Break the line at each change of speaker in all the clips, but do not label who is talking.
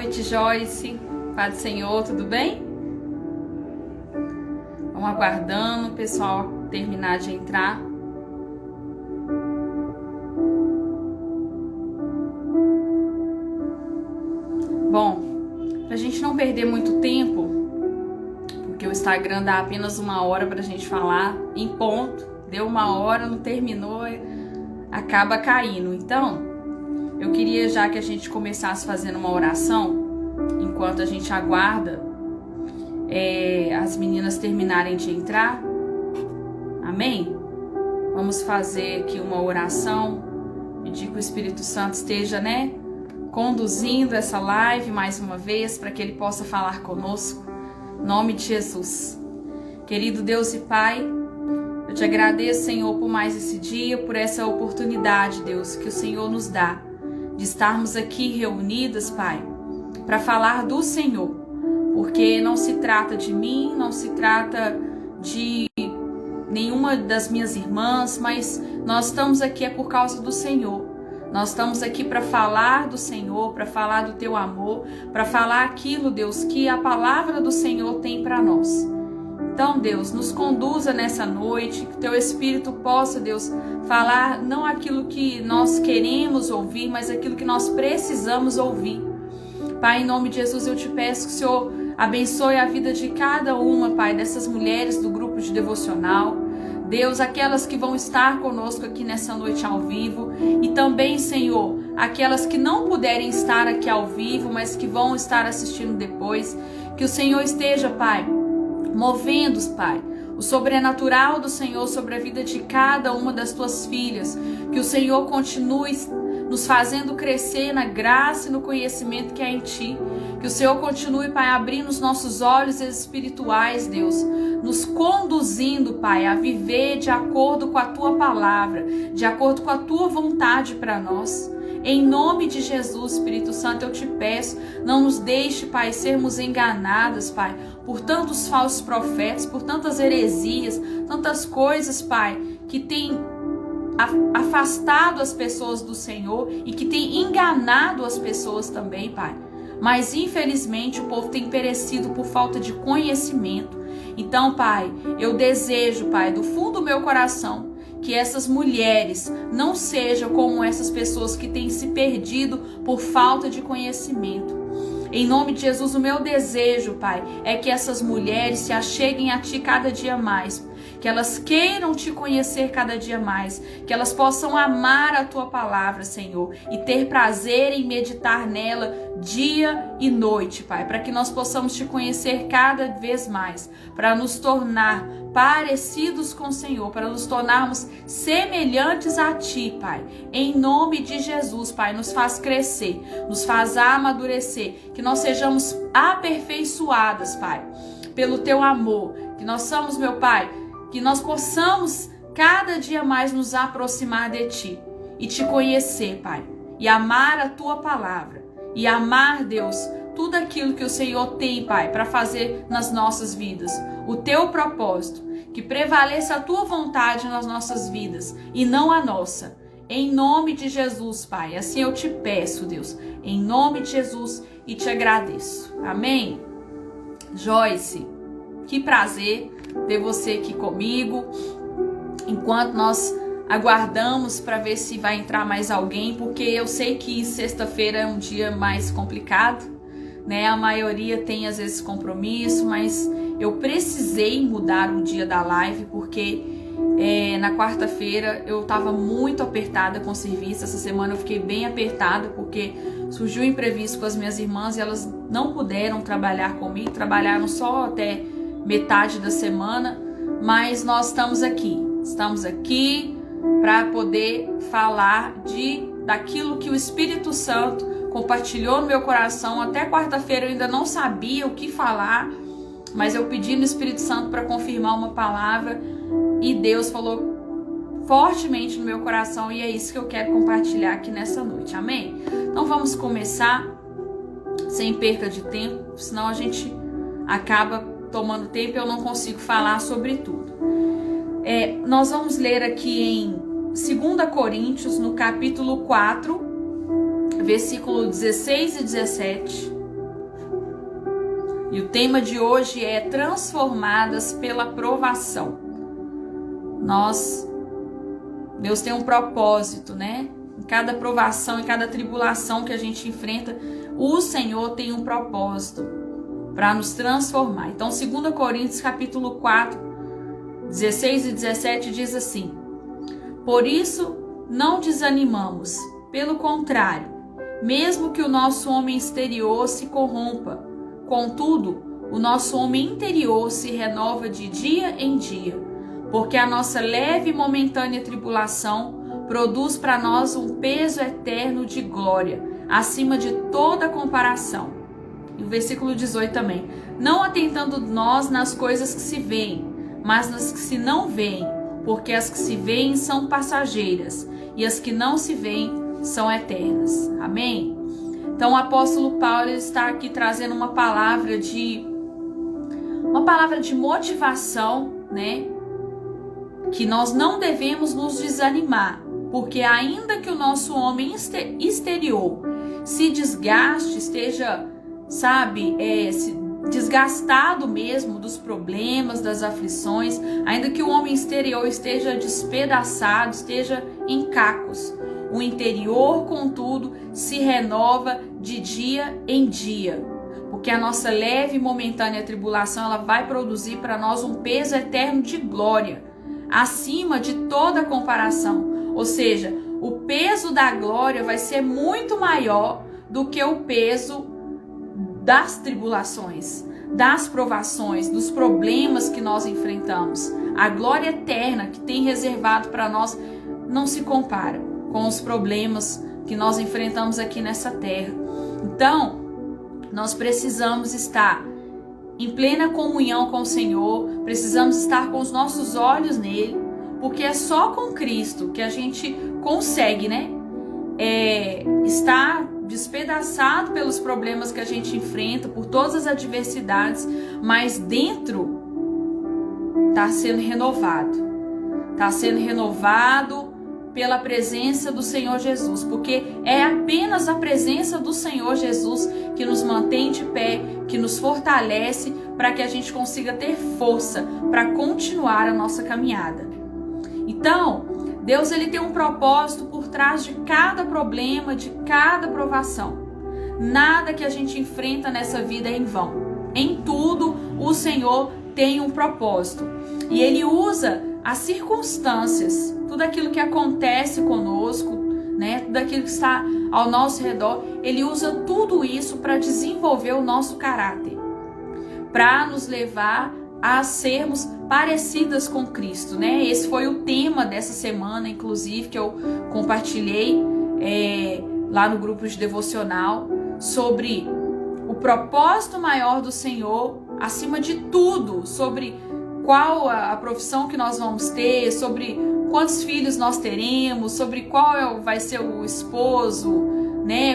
noite, Joyce. Paz do Senhor, tudo bem? Vamos aguardando o pessoal terminar de entrar. Bom, pra gente não perder muito tempo, porque o Instagram dá apenas 1 hora pra gente falar em ponto. Deu 1 hora, não terminou, acaba caindo. Então, eu queria já que a gente começasse fazendo uma oração, enquanto a gente aguarda as meninas terminarem de entrar. Amém? Vamos fazer aqui uma oração, pedir que o Espírito Santo esteja, conduzindo essa live mais uma vez, para que Ele possa falar conosco. Em nome de Jesus. Querido Deus e Pai, eu te agradeço, Senhor, por mais esse dia, por essa oportunidade, Deus, que o Senhor nos dá, de estarmos aqui reunidas, Pai, para falar do Senhor, porque não se trata de mim, não se trata de nenhuma das minhas irmãs, mas nós estamos aqui por causa do Senhor. Nós estamos aqui para falar do Senhor, para falar do Teu amor, para falar aquilo, Deus, que a palavra do Senhor tem para nós. Então, Deus, nos conduza nessa noite, que o Teu Espírito possa, Deus, falar não aquilo que nós queremos ouvir, mas aquilo que nós precisamos ouvir. Pai, em nome de Jesus, eu te peço que o Senhor abençoe a vida de cada uma, Pai, dessas mulheres do grupo de devocional. Deus, aquelas que vão estar conosco aqui nessa noite ao vivo, e também, Senhor, aquelas que não puderem estar aqui ao vivo, mas que vão estar assistindo depois. Que o Senhor esteja, Pai, movendo, Pai, o sobrenatural do Senhor sobre a vida de cada uma das tuas filhas. Que o Senhor continue nos fazendo crescer na graça e no conhecimento que há em Ti. Que o Senhor continue, Pai, abrindo os nossos olhos espirituais, Deus, nos conduzindo, Pai, a viver de acordo com a Tua palavra, de acordo com a Tua vontade para nós. Em nome de Jesus, Espírito Santo, eu te peço, não nos deixe, Pai, sermos enganadas, Pai, por tantos falsos profetas, por tantas heresias, tantas coisas, Pai, que tem afastado as pessoas do Senhor e que tem enganado as pessoas também, Pai. Mas infelizmente o povo tem perecido por falta de conhecimento. Então, Pai, eu desejo, Pai, do fundo do meu coração, que essas mulheres não sejam como essas pessoas que têm se perdido por falta de conhecimento. Em nome de Jesus, o meu desejo, Pai, é que essas mulheres se acheguem a Ti cada dia mais, que elas queiram Te conhecer cada dia mais, que elas possam amar a Tua palavra, Senhor, e ter prazer em meditar nela dia e noite, Pai, para que nós possamos Te conhecer cada vez mais, para nos tornar parecidos com o Senhor, para nos tornarmos semelhantes a Ti, Pai. Em nome de Jesus, Pai, nos faz crescer, nos faz amadurecer, que nós sejamos aperfeiçoadas, Pai, pelo Teu amor, que nós somos, meu Pai, que nós possamos cada dia mais nos aproximar de Ti e Te conhecer, Pai, e amar a Tua palavra, e amar, Deus, tudo aquilo que o Senhor tem, Pai, para fazer nas nossas vidas, o Teu propósito, que prevaleça a Tua vontade nas nossas vidas e não a nossa. Em nome de Jesus, Pai, assim eu te peço, Deus, em nome de Jesus, e te agradeço. Amém? Joyce, que prazer ter você aqui comigo, enquanto nós aguardamos para ver se vai entrar mais alguém, porque eu sei que sexta-feira é um dia mais complicado, a maioria tem às vezes compromisso, mas eu precisei mudar o dia da live, porque na quarta-feira eu estava muito apertada com o serviço. Essa semana eu fiquei bem apertada, porque surgiu um imprevisto com as minhas irmãs e elas não puderam trabalhar comigo, trabalharam só até metade da semana, mas nós estamos aqui para poder falar daquilo que o Espírito Santo compartilhou no meu coração. Até quarta-feira eu ainda não sabia o que falar, mas eu pedi no Espírito Santo para confirmar uma palavra e Deus falou fortemente no meu coração, e é isso que eu quero compartilhar aqui nessa noite. Amém? Então vamos começar sem perca de tempo, senão a gente acaba tomando tempo e eu não consigo falar sobre tudo. Nós vamos ler aqui em 2 Coríntios, no capítulo 4, versículo 16 e 17. E o tema de hoje é transformadas pela provação. Deus tem um propósito, né? Em cada provação, em cada tribulação que a gente enfrenta, o Senhor tem um propósito para nos transformar. Então, 2 Coríntios capítulo 4, 16 e 17 diz assim: por isso não desanimamos, pelo contrário, mesmo que o nosso homem exterior se corrompa, contudo, o nosso homem interior se renova de dia em dia, porque a nossa leve e momentânea tribulação produz para nós um peso eterno de glória, acima de toda comparação. E o versículo 18 também: não atentando nós nas coisas que se veem, mas nas que se não veem, porque as que se veem são passageiras, e as que não se veem são eternas. Amém? Então o apóstolo Paulo está aqui trazendo uma palavra de motivação, né? Que nós não devemos nos desanimar, porque ainda que o nosso homem exterior se desgaste, esteja, desgastado mesmo dos problemas, das aflições, ainda que o homem exterior esteja despedaçado, esteja em cacos, o interior, contudo, se renova de dia em dia, porque a nossa leve e momentânea tribulação, ela vai produzir para nós um peso eterno de glória, acima de toda comparação. Ou seja, o peso da glória vai ser muito maior do que o peso das tribulações, das provações, dos problemas que nós enfrentamos. A glória eterna que tem reservado para nós não se compara com os problemas que nós enfrentamos aqui nessa terra. Então, nós precisamos estar em plena comunhão com o Senhor, precisamos estar com os nossos olhos nele, porque é só com Cristo que a gente consegue, estar despedaçado pelos problemas que a gente enfrenta, por todas as adversidades, mas dentro está sendo renovado pela presença do Senhor Jesus, porque é apenas a presença do Senhor Jesus que nos mantém de pé, que nos fortalece para que a gente consiga ter força para continuar a nossa caminhada. Então, Deus, ele tem um propósito por trás de cada problema, de cada provação. Nada que a gente enfrenta nessa vida é em vão. Em tudo, o Senhor tem um propósito. E ele usa as circunstâncias, tudo aquilo que acontece conosco, tudo aquilo que está ao nosso redor, ele usa tudo isso para desenvolver o nosso caráter, para nos levar a sermos parecidas com Cristo, Esse foi o tema dessa semana, inclusive, que eu compartilhei lá no grupo de devocional, sobre o propósito maior do Senhor, acima de tudo, sobre qual a profissão que nós vamos ter, sobre quantos filhos nós teremos, sobre qual vai ser o esposo,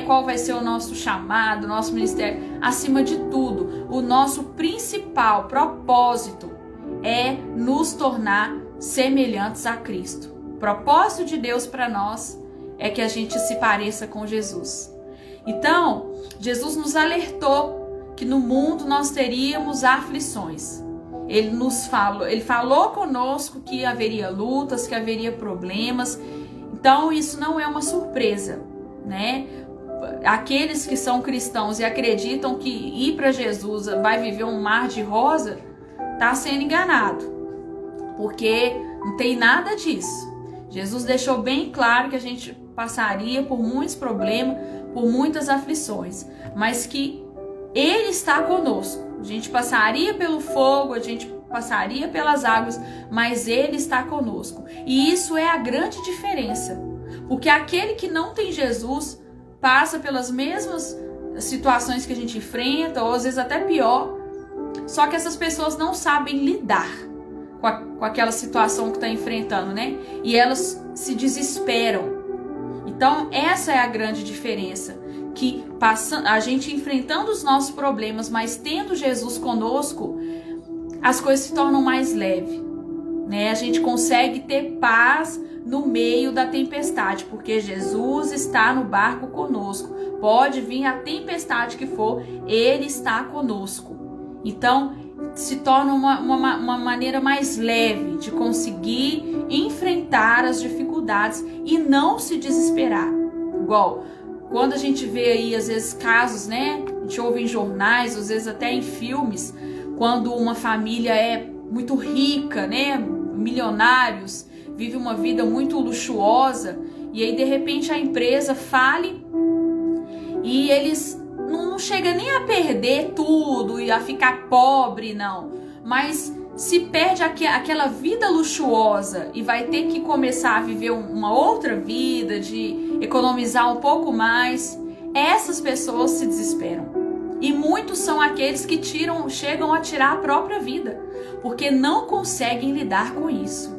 qual vai ser o nosso chamado, o nosso ministério. Acima de tudo, o nosso principal propósito é nos tornar semelhantes a Cristo. O propósito de Deus para nós é que a gente se pareça com Jesus. Então, Jesus nos alertou que no mundo nós teríamos aflições. Ele falou conosco que haveria lutas, que haveria problemas. Então, isso não é uma surpresa, Aqueles que são cristãos e acreditam que ir para Jesus vai viver um mar de rosa, está sendo enganado, porque não tem nada disso. Jesus deixou bem claro que a gente passaria por muitos problemas, por muitas aflições, mas que Ele está conosco. A gente passaria pelo fogo, a gente passaria pelas águas, mas Ele está conosco. E isso é a grande diferença, porque aquele que não tem Jesus passa pelas mesmas situações que a gente enfrenta, ou às vezes até pior, só que essas pessoas não sabem lidar com aquela situação que está enfrentando, E elas se desesperam. Então, essa é a grande diferença, que a gente enfrentando os nossos problemas, mas tendo Jesus conosco, as coisas se tornam mais leves, A gente consegue ter paz no meio da tempestade, porque Jesus está no barco conosco. Pode vir a tempestade que for, Ele está conosco. Então, se torna uma maneira mais leve de conseguir enfrentar as dificuldades e não se desesperar. Igual, quando a gente vê aí, às vezes, casos, né? A gente ouve em jornais, às vezes até em filmes, quando uma família é muito rica, né? Milionários, vive uma vida muito luxuosa, e aí, de repente, a empresa fale e eles não chegam nem a perder tudo e a ficar pobre, não. Mas se perde aquela vida luxuosa e vai ter que começar a viver uma outra vida, de economizar um pouco mais, essas pessoas se desesperam. E muitos são aqueles que chegam a tirar a própria vida, porque não conseguem lidar com isso.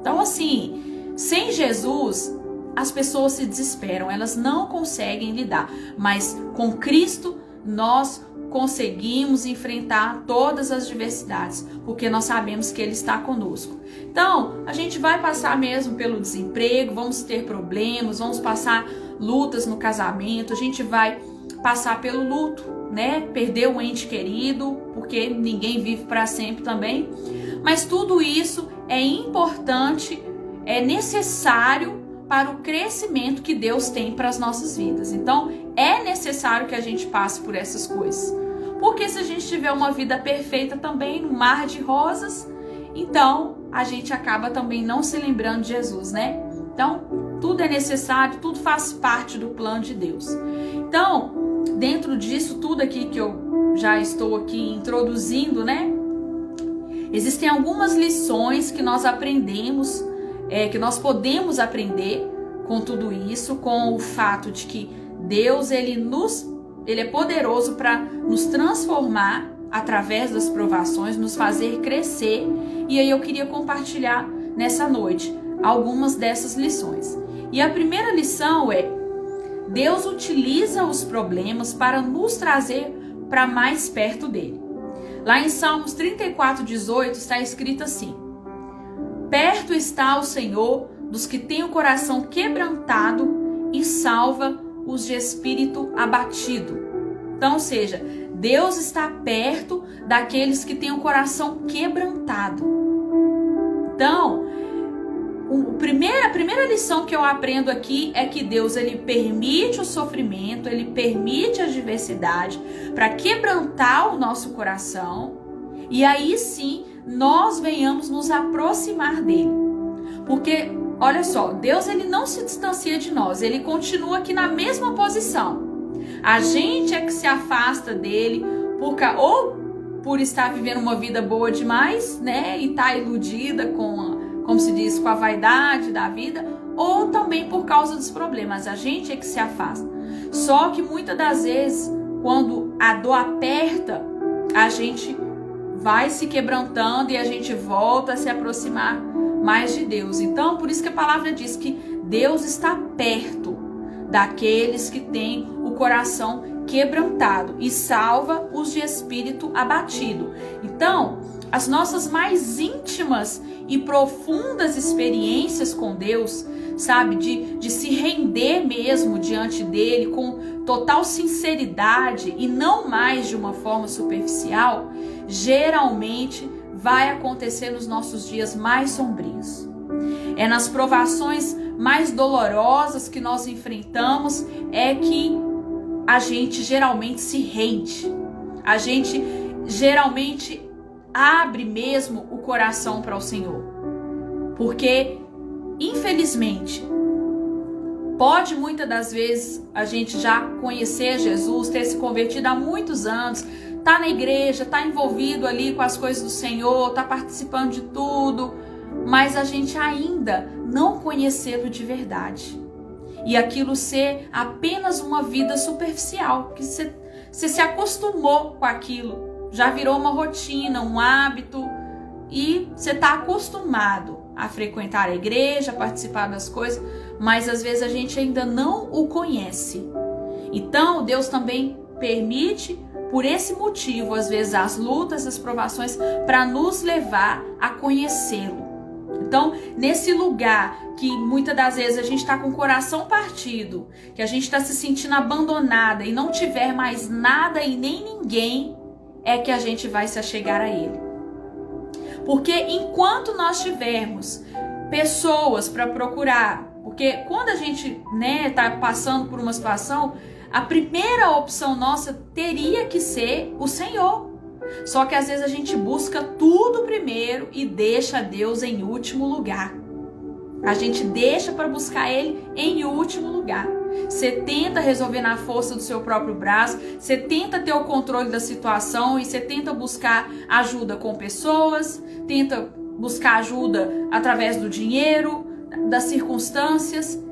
Então, assim, sem Jesus, as pessoas se desesperam, elas não conseguem lidar. Mas com Cristo, nós conseguimos enfrentar todas as diversidades, porque nós sabemos que Ele está conosco. Então, a gente vai passar mesmo pelo desemprego, vamos ter problemas, vamos passar lutas no casamento, a gente vai passar pelo luto, né? Perder um ente querido, porque ninguém vive para sempre também. Mas tudo isso é importante, é necessário para o crescimento que Deus tem para as nossas vidas. Então, é necessário que a gente passe por essas coisas. Porque se a gente tiver uma vida perfeita também, no mar de rosas, então a gente acaba também não se lembrando de Jesus, né? Então, tudo é necessário, tudo faz parte do plano de Deus. Então, dentro disso tudo aqui que eu já estou aqui introduzindo, né? Existem algumas lições que nós aprendemos, que nós podemos aprender com tudo isso, com o fato de que Deus ele é poderoso para nos transformar através das provações, nos fazer crescer. E aí eu queria compartilhar nessa noite algumas dessas lições. E a primeira lição é: Deus utiliza os problemas para nos trazer para mais perto dele. Lá em Salmos 34:18 está escrito assim: perto está o Senhor dos que têm o coração quebrantado e salva os de espírito abatido. Então, ou seja, Deus está perto daqueles que têm o coração quebrantado. Então, a primeira lição que eu aprendo aqui é que Deus ele permite o sofrimento, ele permite a adversidade para quebrantar o nosso coração, e aí sim nós venhamos nos aproximar dele. Porque, olha só, Deus ele não se distancia de nós, ele continua aqui na mesma posição. A gente é que se afasta dele ou por estar vivendo uma vida boa demais, né, e tá iludida como se diz, com a vaidade da vida, ou também por causa dos problemas. A gente é que se afasta. Só que muitas das vezes, quando a dor aperta, a gente vai se quebrantando e a gente volta a se aproximar mais de Deus. Então, por isso que a palavra diz que Deus está perto daqueles que têm o coração quebrantado e salva os de espírito abatido. Então, as nossas mais íntimas e profundas experiências com Deus, sabe, de se render mesmo diante dele com total sinceridade e não mais de uma forma superficial, geralmente vai acontecer nos nossos dias mais sombrios. É nas provações mais dolorosas que nós enfrentamos é que a gente geralmente se rende. A gente geralmente abre mesmo o coração para o Senhor. Porque, infelizmente, pode muitas das vezes a gente já conhecer Jesus, ter se convertido há muitos anos, tá na igreja, tá envolvido ali com as coisas do Senhor, tá participando de tudo, mas a gente ainda não conhecê-lo de verdade. E aquilo ser apenas uma vida superficial, que você se acostumou com aquilo, já virou uma rotina, um hábito, e você está acostumado a frequentar a igreja, a participar das coisas, mas às vezes a gente ainda não o conhece. Então Deus também permite, por esse motivo, às vezes as lutas, as provações, para nos levar a conhecê-lo. Então, nesse lugar que muitas das vezes a gente está com o coração partido, que a gente está se sentindo abandonada e não tiver mais nada e nem ninguém, é que a gente vai se achegar a Ele. Porque enquanto nós tivermos pessoas para procurar, porque quando a gente, né, tá passando por uma situação, a primeira opção nossa teria que ser o Senhor. Só que às vezes a gente busca tudo primeiro e deixa Deus em último lugar. A gente deixa para buscar Ele em último lugar. Você tenta resolver na força do seu próprio braço, você tenta ter o controle da situação e você tenta buscar ajuda com pessoas, tenta buscar ajuda através do dinheiro, das circunstâncias.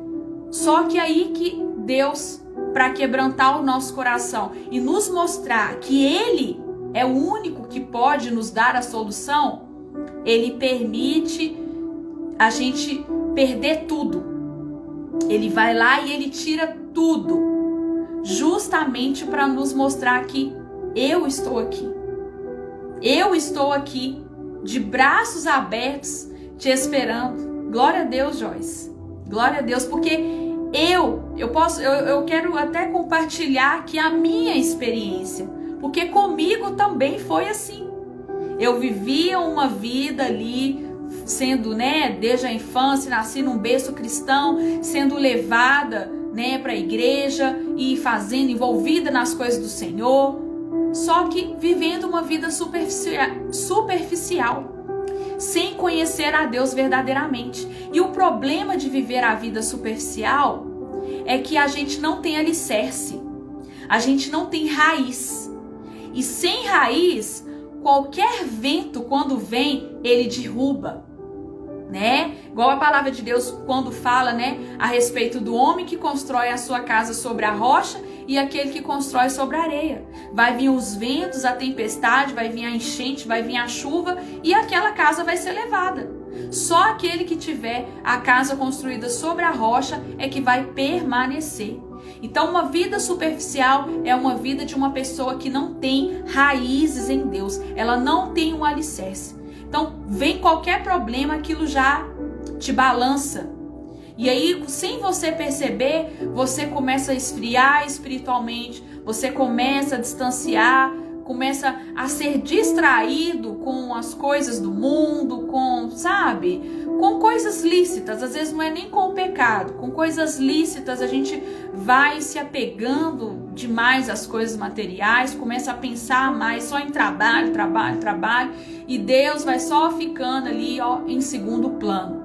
Só que aí que Deus, para quebrantar o nosso coração e nos mostrar que Ele é o único que pode nos dar a solução, Ele permite a gente perder tudo. Ele vai lá e Ele tira tudo, justamente para nos mostrar que eu estou aqui. Eu estou aqui, de braços abertos, te esperando. Glória a Deus, Joyce. Glória a Deus, porque eu quero até compartilhar aqui a minha experiência, porque comigo também foi assim. Eu vivia uma vida ali, sendo, né, desde a infância, nasci num berço cristão, sendo levada, né, para a igreja e envolvida nas coisas do Senhor, só que vivendo uma vida superficial, sem conhecer a Deus verdadeiramente. E o problema de viver a vida superficial é que a gente não tem alicerce, a gente não tem raiz. E sem raiz, qualquer vento, quando vem, ele derruba, né? Igual a palavra de Deus quando fala, né, a respeito do homem que constrói a sua casa sobre a rocha e aquele que constrói sobre a areia. Vai vir os ventos, a tempestade, vai vir a enchente, vai vir a chuva e aquela casa vai ser levada. Só aquele que tiver a casa construída sobre a rocha é que vai permanecer. Então, uma vida superficial é uma vida de uma pessoa que não tem raízes em Deus. Ela não tem um alicerce. Então, vem qualquer problema, aquilo já te balança. E aí, sem você perceber, você começa a esfriar espiritualmente, você começa a distanciar, começa a ser distraído com as coisas do mundo, com coisas lícitas. Às vezes não é nem com o pecado, com coisas lícitas a gente vai se apegando demais às coisas materiais, começa a pensar mais só em trabalho, e Deus vai só ficando ali, ó, em segundo plano.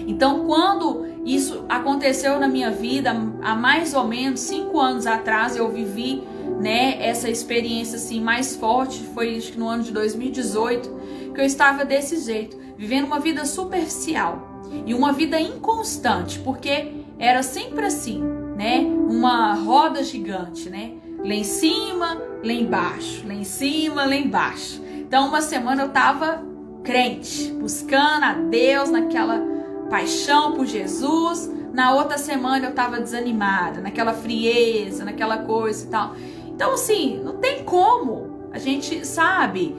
Então, quando isso aconteceu na minha vida, há mais ou menos 5 anos atrás, eu vivi, né, essa experiência assim mais forte, foi acho que no ano de 2018, que eu estava desse jeito, vivendo uma vida superficial e uma vida inconstante, porque era sempre assim, né, uma roda gigante, né, lá em cima, lá embaixo, lá em cima, lá embaixo. Então, uma semana eu estava crente, buscando a Deus naquela paixão por Jesus, na outra semana eu estava desanimada, naquela frieza, naquela coisa e tal. Então, assim, não tem como a gente, sabe,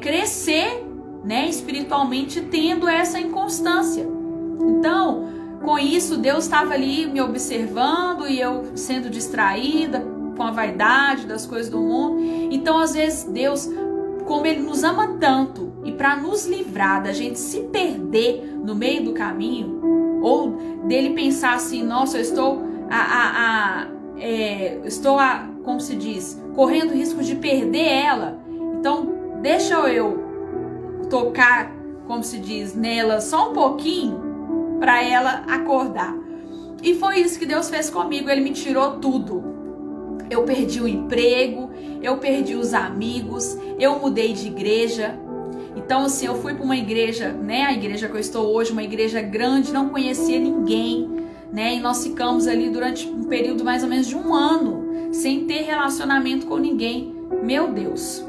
crescer, né, espiritualmente tendo essa inconstância. Então, com isso, Deus estava ali me observando e eu sendo distraída com a vaidade das coisas do mundo. Então, às vezes, Deus, como Ele nos ama tanto, e para nos livrar da gente se perder no meio do caminho, ou dele pensar assim, nossa, eu estou como se diz, correndo risco de perder ela, então deixa eu tocar, como se diz, nela só um pouquinho para ela acordar. E foi isso que Deus fez comigo. Ele me tirou tudo. Eu perdi o emprego, eu perdi os amigos, eu mudei de igreja. Então, assim, eu fui para uma igreja, né, a igreja que eu estou hoje, uma igreja grande, não conhecia ninguém, né, e nós ficamos ali durante um período mais ou menos de 1 ano, sem ter relacionamento com ninguém. Meu Deus,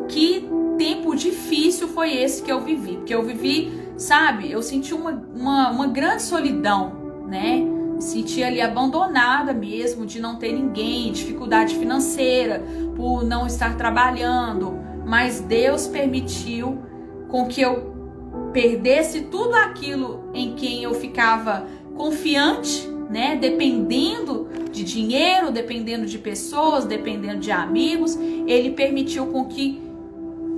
que tempo difícil foi esse que eu vivi, porque eu vivi, sabe, eu senti uma grande solidão, né, me senti ali abandonada mesmo, de não ter ninguém, dificuldade financeira, por não estar trabalhando. Mas Deus permitiu com que eu perdesse tudo aquilo em quem eu ficava confiante, né? Dependendo de dinheiro, dependendo de pessoas, dependendo de amigos. Ele permitiu com que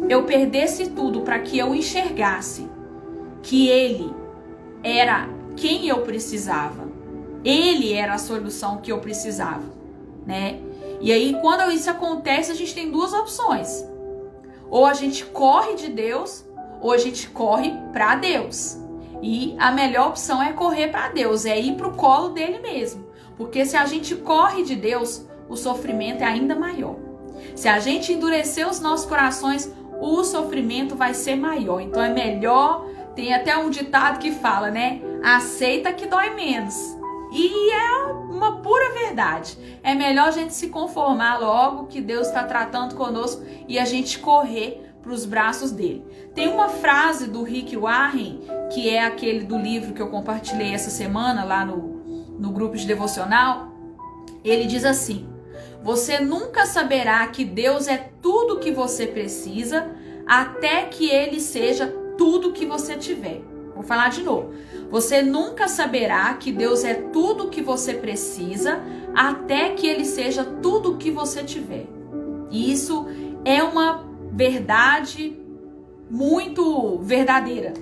eu perdesse tudo para que eu enxergasse que Ele era quem eu precisava. Ele era a solução que eu precisava, né? E aí, quando isso acontece, a gente tem duas opções. Ou a gente corre de Deus, ou a gente corre para Deus. E a melhor opção é correr para Deus, é ir para o colo dele mesmo. Porque se a gente corre de Deus, o sofrimento é ainda maior. Se a gente endurecer os nossos corações, o sofrimento vai ser maior. Então é melhor, tem até um ditado que fala, né? Aceita que dói menos. E é uma pura verdade. É melhor a gente se conformar logo que Deus está tratando conosco e a gente correr para os braços dele. Tem uma frase do Rick Warren, que é aquele do livro que eu compartilhei essa semana lá no grupo de devocional. Ele diz assim: você nunca saberá que Deus é tudo o que você precisa até que Ele seja tudo o que você tiver. Vou falar de novo. Você nunca saberá que Deus é tudo o que você precisa até que Ele seja tudo o que você tiver. E isso é uma verdade muito verdadeira.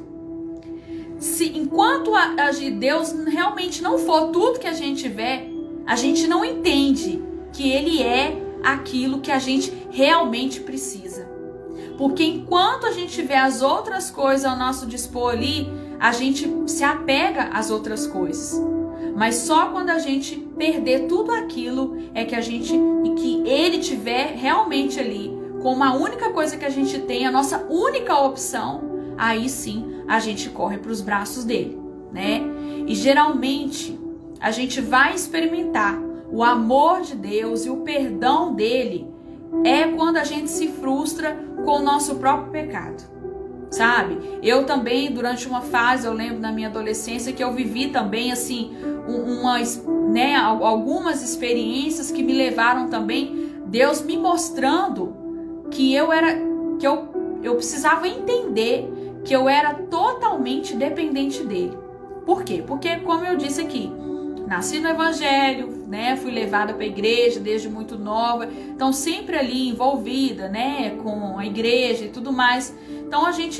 Enquanto a de Deus realmente não for tudo que a gente tiver, a gente não entende que Ele é aquilo que a gente realmente precisa. Porque enquanto a gente tiver as outras coisas ao nosso dispor ali, a gente se apega às outras coisas. Mas só quando a gente perder tudo aquilo é que que Ele tiver realmente ali como a única coisa que a gente tem, a nossa única opção, aí sim a gente corre para os braços dele, né? E geralmente a gente vai experimentar o amor de Deus e o perdão dele quando a gente se frustra com o nosso próprio pecado, sabe? Eu também, durante uma fase, eu lembro na minha adolescência que eu vivi também, assim, algumas experiências que me levaram também, Deus me mostrando que eu precisava entender que eu era totalmente dependente dele. Por quê? Porque, como eu disse aqui, nasci no Evangelho, né? Fui levada para a igreja desde muito nova, então sempre ali envolvida, né? Com a igreja e tudo mais. Então a gente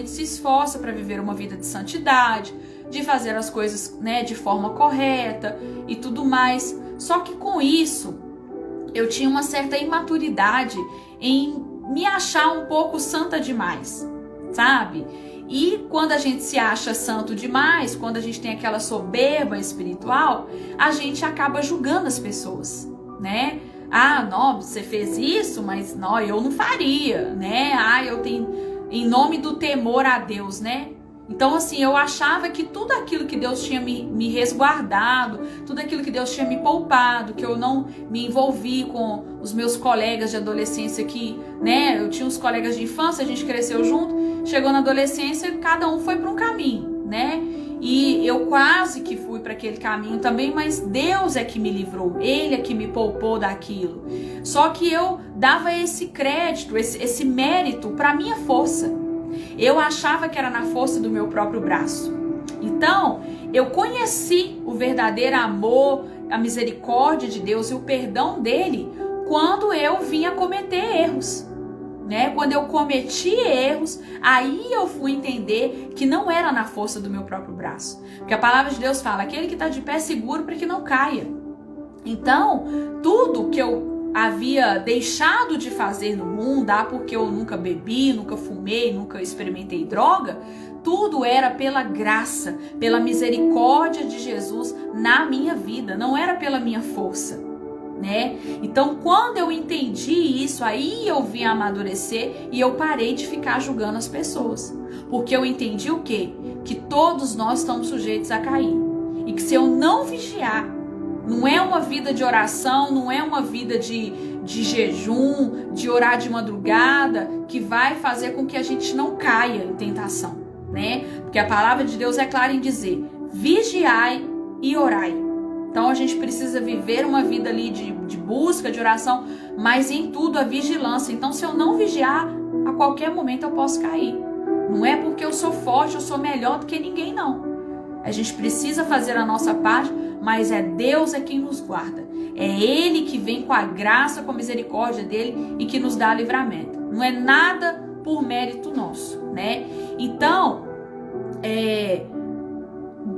se esforça para viver uma vida de santidade, de fazer as coisas, né, de forma correta e tudo mais. Só que com isso, eu tinha uma certa imaturidade em me achar um pouco santa demais, sabe? E quando a gente se acha santo demais, quando a gente tem aquela soberba espiritual, a gente acaba julgando as pessoas, né? Ah, não, você fez isso, mas não, eu não faria, né? Ah, eu tenho, em nome do temor a Deus, né? Então, assim, eu achava que tudo aquilo que Deus tinha me resguardado, tudo aquilo que Deus tinha me poupado, que eu não me envolvi com os meus colegas de adolescência que, né, eu tinha uns colegas de infância, a gente cresceu junto, chegou na adolescência, cada um foi para um caminho, né? E eu quase que fui para aquele caminho também, mas Deus é que me livrou, Ele é que me poupou daquilo. Só que eu dava esse crédito, esse mérito para minha força. Eu achava que era na força do meu próprio braço. Então, eu conheci o verdadeiro amor, a misericórdia de Deus e o perdão dele quando eu vinha cometer erros, né? Quando eu cometi erros, aí eu fui entender que não era na força do meu próprio braço. Porque a palavra de Deus fala, aquele que está de pé seguro para que não caia. Então, tudo que eu havia deixado de fazer no mundo, porque eu nunca bebi, nunca fumei, nunca experimentei droga, tudo era pela graça, pela misericórdia de Jesus na minha vida, não era pela minha força, né? Então, quando eu entendi isso, aí eu vim amadurecer e eu parei de ficar julgando as pessoas, porque eu entendi o quê? Que todos nós estamos sujeitos a cair, e que se eu não vigiar, não é uma vida de oração, não é uma vida de jejum, de orar de madrugada, que vai fazer com que a gente não caia em tentação, né? Porque a palavra de Deus é clara em dizer, vigiai e orai. Então a gente precisa viver uma vida ali de busca, de oração, mas em tudo a vigilância. Então se eu não vigiar, a qualquer momento eu posso cair. Não é porque eu sou forte, eu sou melhor do que ninguém, não. A gente precisa fazer a nossa parte, mas Deus é quem nos guarda. É Ele que vem com a graça, com a misericórdia dele e que nos dá livramento. Não é nada por mérito nosso, né? Então,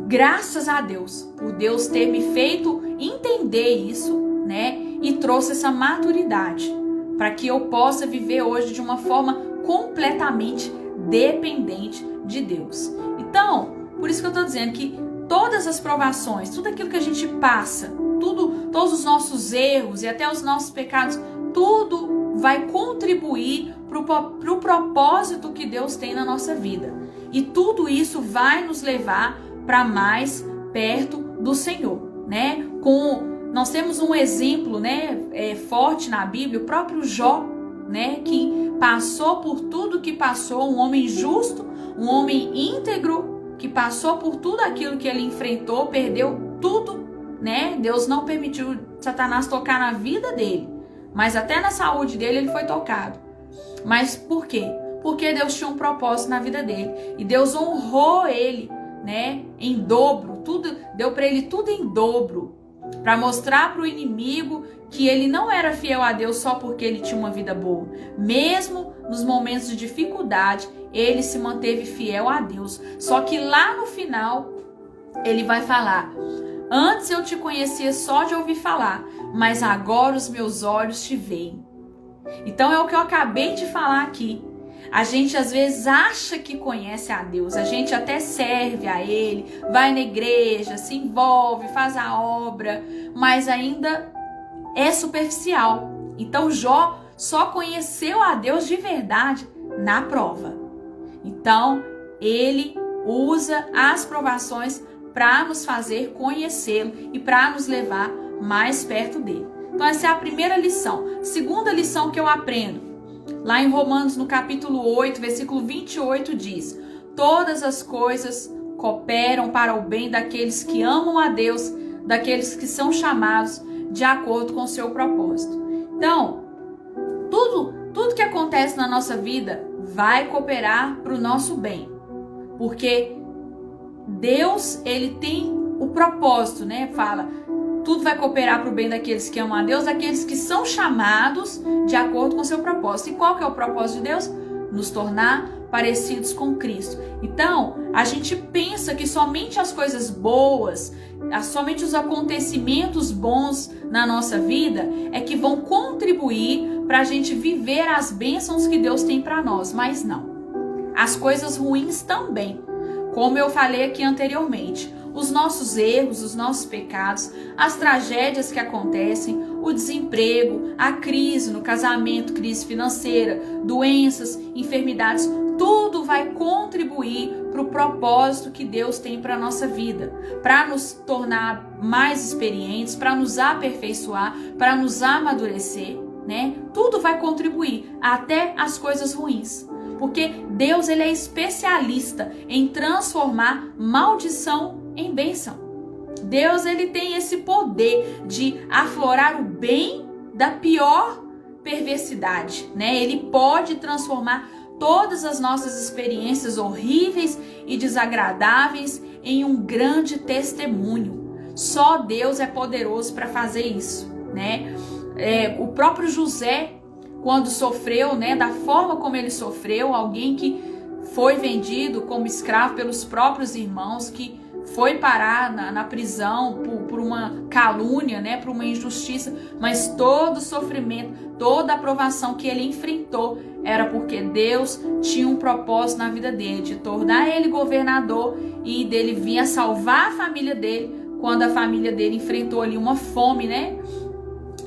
graças a Deus, por Deus ter me feito entender isso, né? E trouxe essa maturidade para que eu possa viver hoje de uma forma completamente dependente de Deus. Então, por isso que eu estou dizendo que todas as provações, tudo aquilo que a gente passa, todos os nossos erros e até os nossos pecados, tudo vai contribuir para o propósito que Deus tem na nossa vida. E tudo isso vai nos levar para mais perto do Senhor, né? Nós temos um exemplo, né, forte na Bíblia, o próprio Jó, né, que passou por tudo que passou, um homem justo, um homem íntegro, que passou por tudo aquilo que ele enfrentou, perdeu tudo, né? Deus não permitiu Satanás tocar na vida dele, mas até na saúde dele ele foi tocado. Mas por quê? Porque Deus tinha um propósito na vida dele e Deus honrou ele, né, em dobro, tudo, deu para ele tudo em dobro, para mostrar para o inimigo que ele não era fiel a Deus só porque ele tinha uma vida boa. Mesmo nos momentos de dificuldade, ele se manteve fiel a Deus. Só que lá no final, ele vai falar: antes eu te conhecia só de ouvir falar, mas agora os meus olhos te veem. Então é o que eu acabei de falar aqui. A gente às vezes acha que conhece a Deus, a gente até serve a Ele, vai na igreja, se envolve, faz a obra, mas ainda é superficial. Então Jó só conheceu a Deus de verdade na prova. Então ele usa as provações para nos fazer conhecê-lo e para nos levar mais perto dele. Então essa é a primeira lição. Segunda lição que eu aprendo. Lá em Romanos, no capítulo 8, versículo 28, diz: todas as coisas cooperam para o bem daqueles que amam a Deus, daqueles que são chamados de acordo com o seu propósito. Então, tudo que acontece na nossa vida vai cooperar para o nosso bem. Porque Deus, ele tem o propósito, né? Fala, tudo vai cooperar para o bem daqueles que amam a Deus, daqueles que são chamados de acordo com o seu propósito. E qual que é o propósito de Deus? Nos tornar parecidos com Cristo. Então, a gente pensa que somente as coisas boas, somente os acontecimentos bons na nossa vida é que vão contribuir para a gente viver as bênçãos que Deus tem para nós. Mas não. As coisas ruins também. Como eu falei aqui anteriormente, os nossos erros, os nossos pecados, as tragédias que acontecem, o desemprego, a crise no casamento, crise financeira, doenças, enfermidades, tudo vai contribuir para o propósito que Deus tem para a nossa vida, para nos tornar mais experientes, para nos aperfeiçoar, para nos amadurecer, né? Tudo vai contribuir, até as coisas ruins. Porque Deus, ele é especialista em transformar maldição em bênção. Deus, ele tem esse poder de aflorar o bem da pior perversidade, né? Ele pode transformar todas as nossas experiências horríveis e desagradáveis em um grande testemunho. Só Deus é poderoso para fazer isso, né? O próprio José, quando sofreu, né, da forma como ele sofreu, alguém que foi vendido como escravo pelos próprios irmãos, que foi parar na prisão por uma calúnia, né, por uma injustiça, mas todo o sofrimento, toda a provação que ele enfrentou era porque Deus tinha um propósito na vida dele, de tornar ele governador e dele vir a salvar a família dele, quando a família dele enfrentou ali uma fome, né,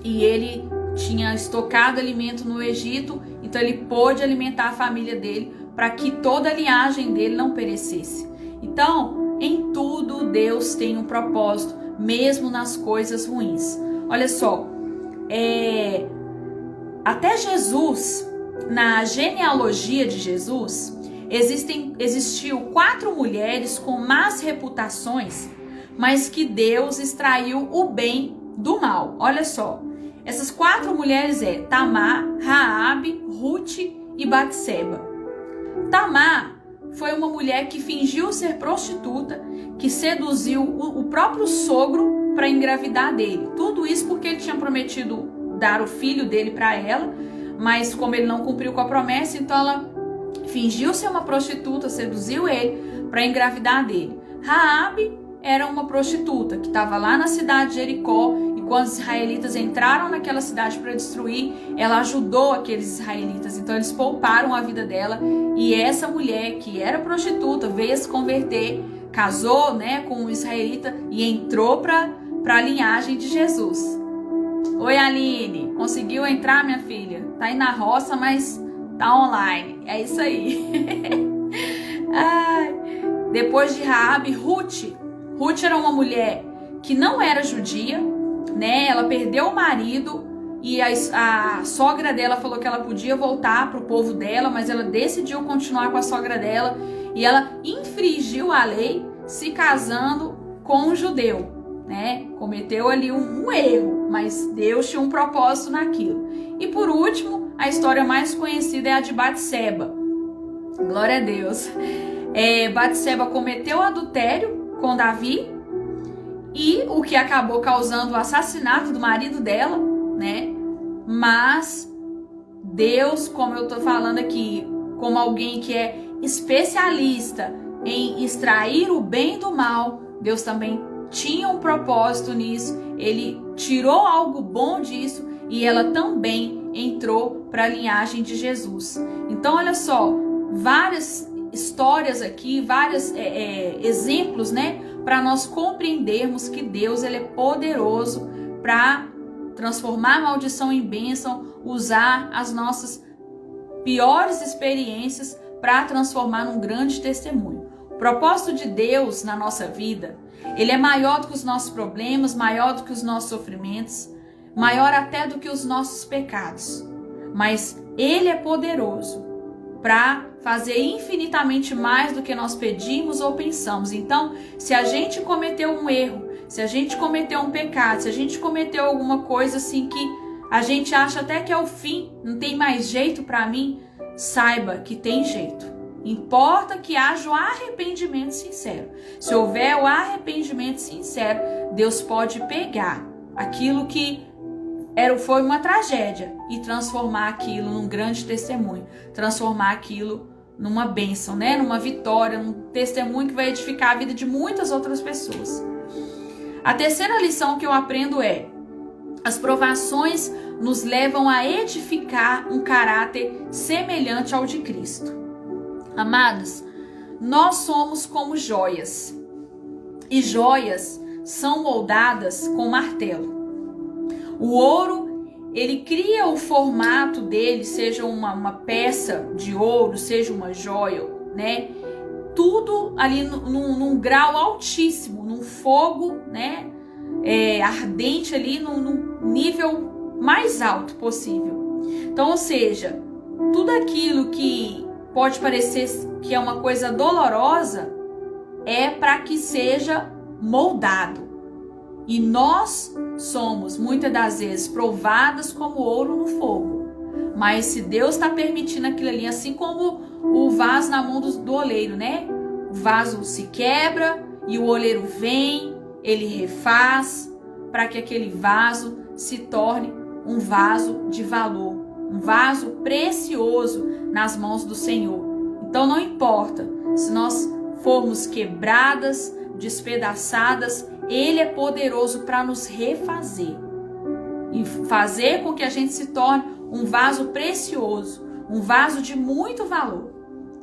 e ele tinha estocado alimento no Egito, então ele pôde alimentar a família dele para que toda a linhagem dele não perecesse. Então, em tudo Deus tem um propósito, mesmo nas coisas ruins. Olha só, até Jesus, na genealogia de Jesus, existiu 4 mulheres com más reputações, mas que Deus extraiu o bem do mal. Olha só. Essas 4 mulheres Tamar, Raabe, Ruth e Batseba. Tamar foi uma mulher que fingiu ser prostituta, que seduziu o próprio sogro para engravidar dele. Tudo isso porque ele tinha prometido dar o filho dele para ela, mas como ele não cumpriu com a promessa, então ela fingiu ser uma prostituta, seduziu ele para engravidar dele. Raabe era uma prostituta que estava lá na cidade de Jericó, e quando os israelitas entraram naquela cidade para destruir, ela ajudou aqueles israelitas, então eles pouparam a vida dela, e essa mulher que era prostituta veio a se converter, casou, né, com um israelita e entrou para a linhagem de Jesus. Oi, Aline, conseguiu entrar, minha filha? Tá aí na roça, mas tá online. É isso aí. Ai. Depois de Raabe, Ruth era uma mulher que não era judia, né? Ela perdeu o marido e a sogra dela falou que ela podia voltar pro povo dela, mas ela decidiu continuar com a sogra dela e ela infringiu a lei se casando com um judeu, né? Cometeu ali um erro, mas Deus tinha um propósito naquilo. E por último, a história mais conhecida é a de Batseba. Glória a Deus. Batseba cometeu adultério com Davi, e o que acabou causando o assassinato do marido dela, né? Mas Deus, como eu tô falando aqui, como alguém que é especialista em extrair o bem do mal, Deus também tinha um propósito nisso. Ele tirou algo bom disso e ela também entrou para a linhagem de Jesus. Então, olha só, várias histórias aqui, vários exemplos, né, para nós compreendermos que Deus ele é poderoso para transformar a maldição em bênção, usar as nossas piores experiências para transformar num grande testemunho. O propósito de Deus na nossa vida, ele é maior do que os nossos problemas, maior do que os nossos sofrimentos, maior até do que os nossos pecados. Mas ele é poderoso para fazer infinitamente mais do que nós pedimos ou pensamos. Então, se a gente cometeu um erro, se a gente cometeu um pecado, se a gente cometeu alguma coisa assim que a gente acha até que é o fim, não tem mais jeito para mim, saiba que tem jeito. Importa que haja o arrependimento sincero. Se houver o arrependimento sincero, Deus pode pegar aquilo que foi uma tragédia e transformar aquilo num grande testemunho, transformar aquilo numa bênção, né? Numa vitória, num testemunho que vai edificar a vida de muitas outras pessoas. A terceira lição que eu aprendo é: as provações nos levam a edificar um caráter semelhante ao de Cristo. Amados, nós somos como joias, e joias são moldadas com martelo. O ouro, ele cria o formato dele, seja uma peça de ouro, seja uma joia, né? Tudo ali num grau altíssimo, num fogo, né? Ardente ali, num nível mais alto possível. Então, ou seja, tudo aquilo que pode parecer que é uma coisa dolorosa é para que seja moldado. E nós somos, muitas das vezes, provadas como ouro no fogo. Mas se Deus está permitindo aquilo ali, assim como o vaso na mão do oleiro, né? O vaso se quebra e o oleiro vem, ele refaz para que aquele vaso se torne um vaso de valor, um vaso precioso nas mãos do Senhor. Então não importa se nós formos quebradas, despedaçadas, Ele é poderoso para nos refazer e fazer com que a gente se torne um vaso precioso, um vaso de muito valor.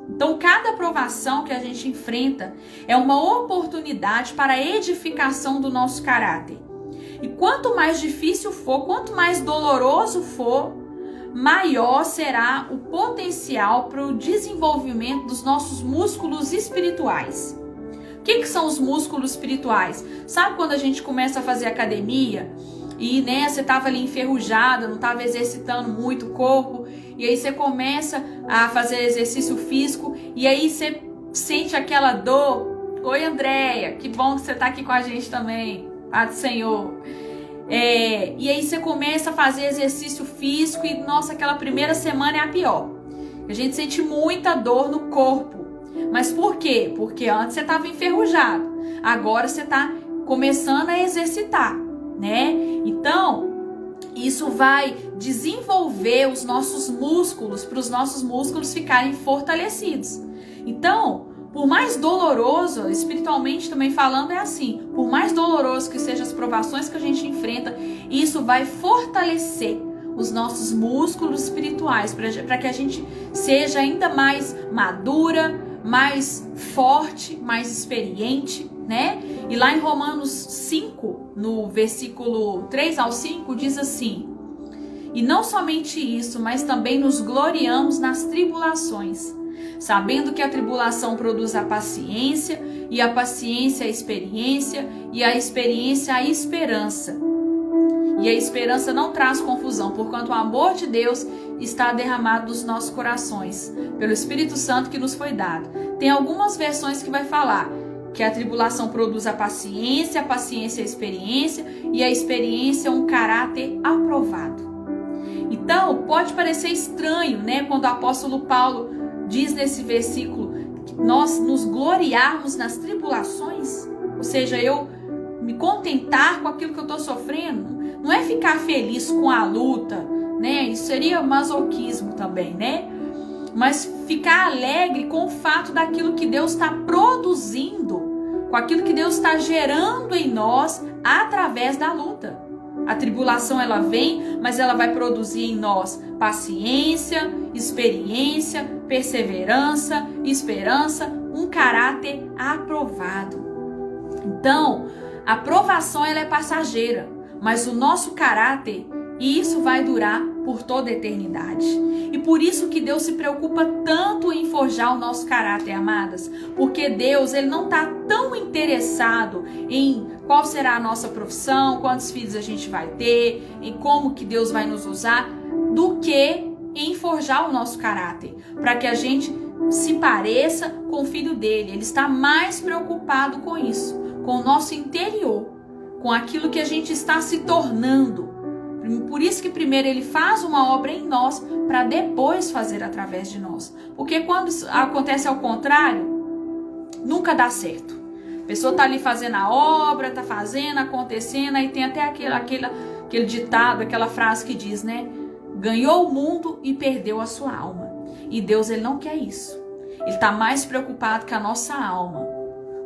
Então, cada provação que a gente enfrenta é uma oportunidade para a edificação do nosso caráter. E quanto mais difícil for, quanto mais doloroso for, maior será o potencial para o desenvolvimento dos nossos músculos espirituais. O que são os músculos espirituais? Sabe quando a gente começa a fazer academia e, né, você estava ali enferrujada, não estava exercitando muito o corpo, e aí você começa a fazer exercício físico e aí você sente aquela dor. Oi, Andréia, que bom que você está aqui com a gente também, Pai do Senhor. E aí você começa a fazer exercício físico e, nossa, aquela primeira semana é a pior. A gente sente muita dor no corpo. Mas por quê? Porque antes você estava enferrujado. Agora você está começando a exercitar, né? Então, isso vai desenvolver os nossos músculos, para os nossos músculos ficarem fortalecidos. Então, por mais doloroso, espiritualmente também falando, é assim, por mais doloroso que sejam as provações que a gente enfrenta, isso vai fortalecer os nossos músculos espirituais, para que a gente seja ainda mais madura, mais forte, mais experiente, né? E lá em Romanos 5, no versículo 3 ao 5, diz assim: e não somente isso, mas também nos gloriamos nas tribulações, sabendo que a tribulação produz a paciência, e a paciência a experiência, e a experiência a esperança. E a esperança não traz confusão, porquanto o amor de Deus está derramado nos nossos corações, pelo Espírito Santo que nos foi dado. Tem algumas versões que vai falar que a tribulação produz a paciência a experiência, e a experiência um caráter aprovado. Então, pode parecer estranho, né, quando o apóstolo Paulo diz nesse versículo que nós nos gloriarmos nas tribulações, ou seja, eu me contentar com aquilo que eu estou sofrendo. Não é ficar feliz com a luta, né? Isso seria masoquismo também, né? Mas ficar alegre com o fato daquilo que Deus está produzindo, com aquilo que Deus está gerando em nós através da luta. A tribulação ela vem, mas ela vai produzir em nós paciência, experiência, perseverança, esperança, um caráter aprovado. Então, a provação ela é passageira, mas o nosso caráter, e isso vai durar por toda a eternidade. E por isso que Deus se preocupa tanto em forjar o nosso caráter, amadas. Porque Deus, ele não está tão interessado em qual será a nossa profissão, quantos filhos a gente vai ter, em como que Deus vai nos usar, do que em forjar o nosso caráter, para que a gente se pareça com o filho dele. Ele está mais preocupado com isso, com o nosso interior, com aquilo que a gente está se tornando. Por isso que primeiro ele faz uma obra em nós, para depois fazer através de nós. Porque quando acontece ao contrário, nunca dá certo. A pessoa está ali fazendo a obra, está fazendo, acontecendo, aí tem até aquele ditado, aquela frase que diz, né? Ganhou o mundo e perdeu a sua alma. E Deus, ele não quer isso. Ele está mais preocupado com a nossa alma,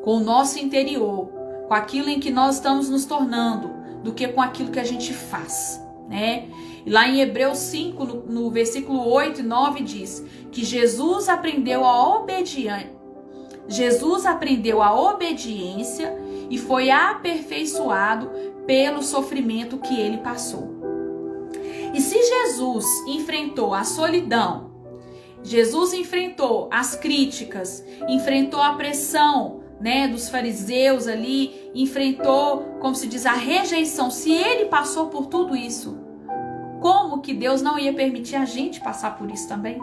com o nosso interior, com aquilo em que nós estamos nos tornando, do que com aquilo que a gente faz, né? E lá em Hebreus 5, no versículo 8 e 9, diz que Jesus aprendeu a obediência e foi aperfeiçoado pelo sofrimento que ele passou. E se Jesus enfrentou a solidão, Jesus enfrentou as críticas, enfrentou a pressão, né, dos fariseus ali, enfrentou, como se diz, a rejeição. Se ele passou por tudo isso, como que Deus não ia permitir a gente passar por isso também?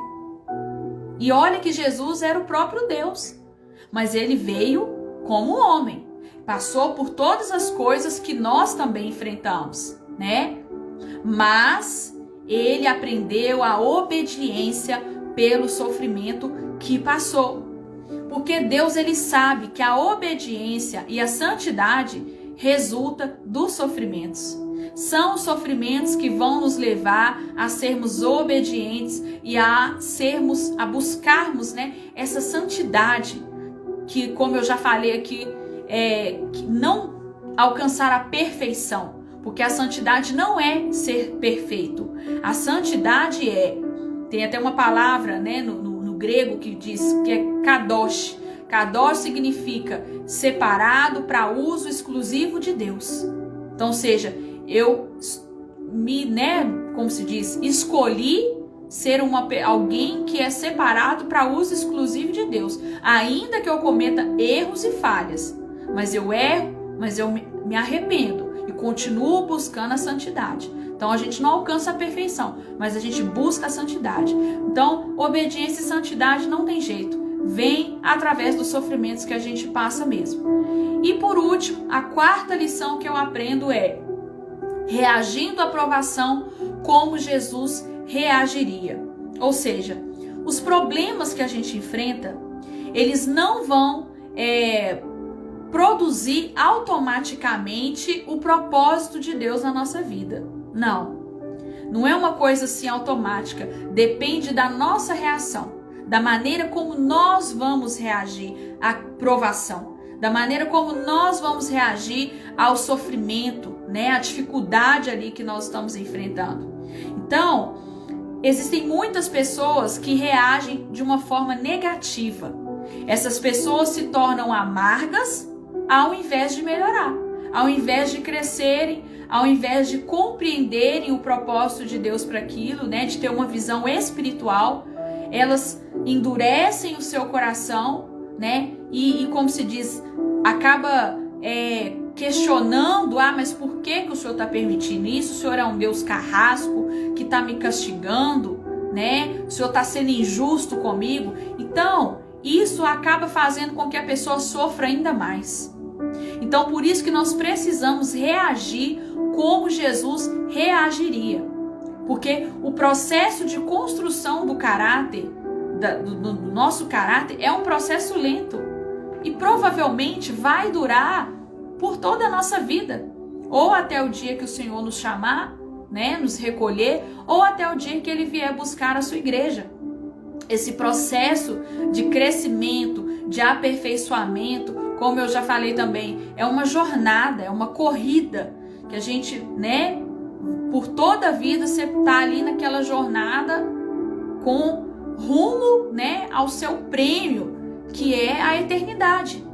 E olha que Jesus era o próprio Deus, mas ele veio como homem, passou por todas as coisas que nós também enfrentamos, né? Mas ele aprendeu a obediência pelo sofrimento que passou. Porque Deus, ele sabe que a obediência e a santidade resulta dos sofrimentos. São os sofrimentos que vão nos levar a sermos obedientes e a buscarmos, né, essa santidade que, como eu já falei aqui, que não alcançar a perfeição, porque a santidade não é ser perfeito. A santidade tem até uma palavra, né, no grego que diz que é kadosh. Kadosh significa separado para uso exclusivo de Deus. Então, ou seja, eu como se diz, escolhi ser alguém que é separado para uso exclusivo de Deus. Ainda que eu cometa erros e falhas, mas eu erro, mas eu me arrependo e continuo buscando a santidade. Então a gente não alcança a perfeição, mas a gente busca a santidade. Então, obediência e santidade não tem jeito. Vem através dos sofrimentos que a gente passa mesmo. E por último, a quarta lição que eu aprendo é: reagindo à provação como Jesus reagiria. Ou seja, os problemas que a gente enfrenta, eles não vão produzir automaticamente o propósito de Deus na nossa vida. Não é uma coisa assim automática. Depende da nossa reação, da maneira como nós vamos reagir à provação, da maneira como nós vamos reagir ao sofrimento, né, à dificuldade ali que nós estamos enfrentando. Então, existem muitas pessoas que reagem de uma forma negativa. Essas pessoas se tornam amargas ao invés de melhorar, ao invés de crescerem, ao invés de compreenderem o propósito de Deus para aquilo, né, de ter uma visão espiritual. Elas endurecem o seu coração, né, e como se diz, acaba questionando, mas por que o Senhor está permitindo isso? O Senhor é um Deus carrasco que está me castigando, né? O Senhor está sendo injusto comigo. Então, isso acaba fazendo com que a pessoa sofra ainda mais. Então, por isso que nós precisamos reagir como Jesus reagiria. Porque o processo de construção do caráter, do nosso caráter, é um processo lento. E provavelmente vai durar por toda a nossa vida. Ou até o dia que o Senhor nos chamar, né, nos recolher, ou até o dia que Ele vier buscar a sua igreja. Esse processo de crescimento, de aperfeiçoamento, como eu já falei também, é uma jornada, é uma corrida, que a gente, né, por toda a vida você está ali naquela jornada com rumo, né, ao seu prêmio, que é a eternidade.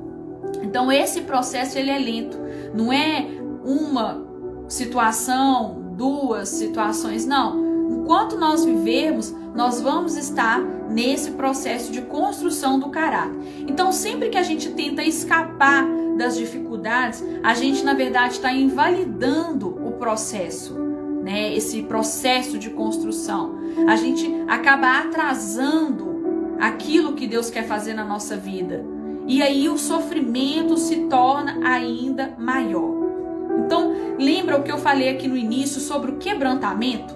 Então esse processo ele é lento, não é uma situação, duas situações, não. Enquanto nós vivermos, nós vamos estar nesse processo de construção do caráter. Então sempre que a gente tenta escapar das dificuldades, a gente na verdade está invalidando o processo, né? Esse processo de construção. A gente acaba atrasando aquilo que Deus quer fazer na nossa vida. E aí o sofrimento se torna ainda maior. Então, lembra o que eu falei aqui no início sobre o quebrantamento?